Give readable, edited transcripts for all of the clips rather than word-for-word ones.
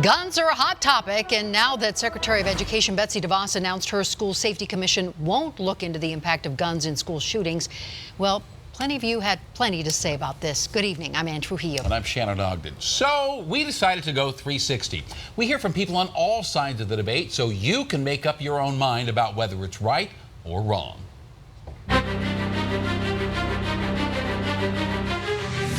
Guns are a hot topic, and now that Secretary of Education Betsy DeVos announced her school safety commission won't look into the impact of guns in school shootings, well, plenty of you had plenty to say about this. Good evening. I'm Ann Trujillo. And I'm Shannon Ogden. So we decided to go 360. We hear from people on all sides of the debate, so you can make up your own mind about whether it's right or wrong.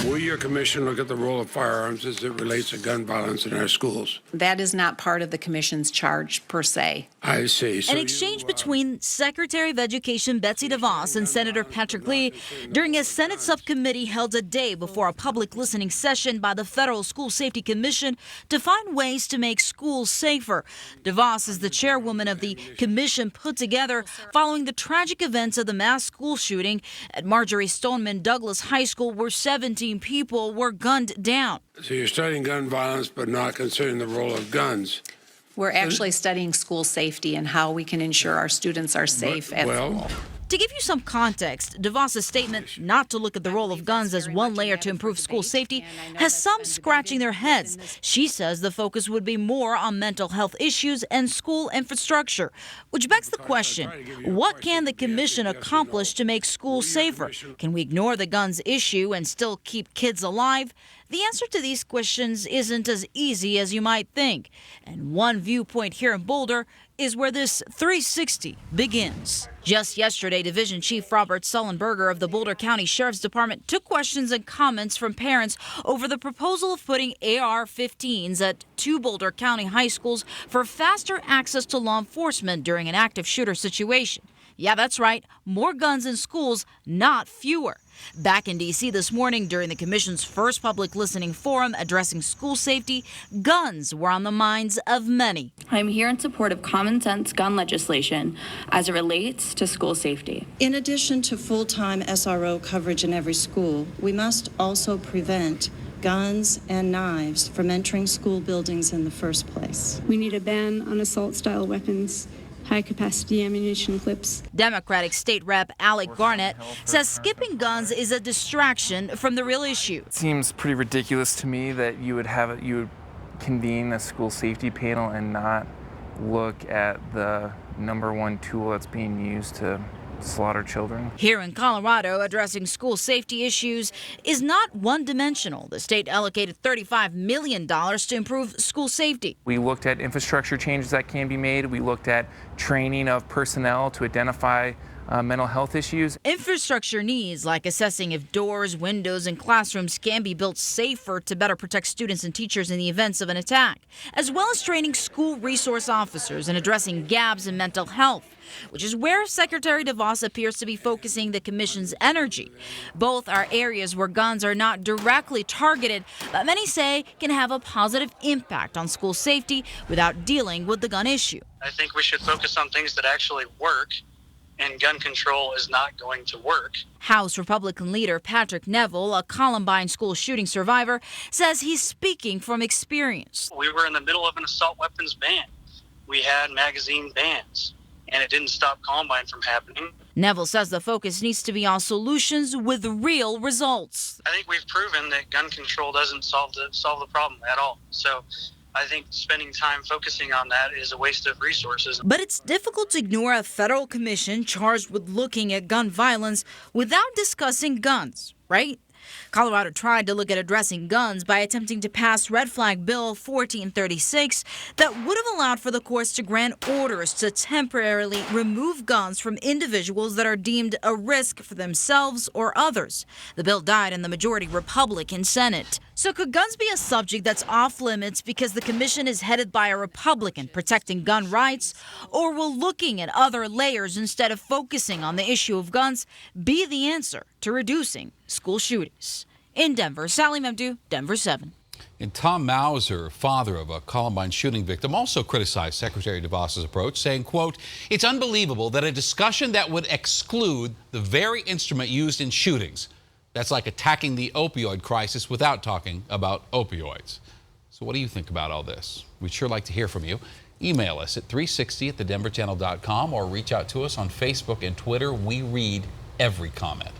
Will your commission look at the role of firearms as it relates to gun violence in our schools? That is not part of the commission's charge per se. I see. An exchange between Secretary of Education Betsy DeVos and Senator Patrick Lee during a Senate subcommittee held a day before a public listening session by the Federal School Safety Commission to find ways to make schools safer. DeVos is the chairwoman of the commission put together following the tragic events of the mass school shooting at Marjorie Stoneman Douglas High School, where 17 people were gunned down. So you're studying gun violence but not considering the role of guns. We're actually studying school safety and how we can ensure our students are safe at school. To give you some context, DeVos' statement not to look at the role of guns as one layer to improve school safety has some scratching their heads. She says the focus would be more on mental health issues and school infrastructure, which begs the question, what can the commission accomplish to make schools safer? Can we ignore the guns issue and still keep kids alive? The answer to these questions isn't as easy as you might think. And one viewpoint here in Boulder is where this 360 begins. Just yesterday, Division Chief Robert Sullenberger of the Boulder County Sheriff's Department took questions and comments from parents over the proposal of putting AR-15s at 2 Boulder County high schools for faster access to law enforcement during an active shooter situation. Yeah, that's right. More guns in schools, not fewer. Back in D.C. this morning during the commission's first public listening forum addressing school safety, guns were on the minds of many. I'm here in support of common sense gun legislation as it relates to school safety. In addition to full-time SRO coverage in every school, we must also prevent guns and knives from entering school buildings in the first place. We need a ban on assault-style weapons, high-capacity ammunition clips. Democratic State Rep Alec Garnett says skipping guns is a distraction from the real issue. It seems pretty ridiculous to me that you would convene a school safety panel and not look at the #1 tool that's being used to slaughter children. Here in Colorado, addressing school safety issues is not one-dimensional. The state allocated $35 million to improve school safety. We looked at infrastructure changes that can be made. We looked at training of personnel to identify mental health issues. Infrastructure needs, like assessing if doors, windows, and classrooms can be built safer to better protect students and teachers in the events of an attack, as well as training school resource officers and addressing gaps in mental health, which is where Secretary DeVos appears to be focusing the commission's energy. Both are areas where guns are not directly targeted, but many say can have a positive impact on school safety without dealing with the gun issue. I think we should focus on things that actually work, and gun control is not going to work. House Republican leader Patrick Neville, a Columbine school shooting survivor, says he's speaking from experience. We were in the middle of an assault weapons ban. We had magazine bans, and it didn't stop Columbine from happening. Neville says the focus needs to be on solutions with real results. I think we've proven that gun control doesn't solve the problem at all. So I think spending time focusing on that is a waste of resources. But it's difficult to ignore a federal commission charged with looking at gun violence without discussing guns, right? Colorado tried to look at addressing guns by attempting to pass Red Flag Bill 1436 that would have allowed for the courts to grant orders to temporarily remove guns from individuals that are deemed a risk for themselves or others. The bill died in the majority Republican Senate. So could guns be a subject that's off limits because the commission is headed by a Republican protecting gun rights? Or will looking at other layers instead of focusing on the issue of guns be the answer to reducing school shootings? In Denver, Sally Memdu, Denver 7. And Tom Mauser, father of a Columbine shooting victim, also criticized Secretary DeVos' approach, saying, quote, "It's unbelievable that a discussion that would exclude the very instrument used in shootings, that's like attacking the opioid crisis without talking about opioids." So what do you think about all this? We'd sure like to hear from you. Email us at 360@thedenverchannel.com or reach out to us on Facebook and Twitter. We read every comment.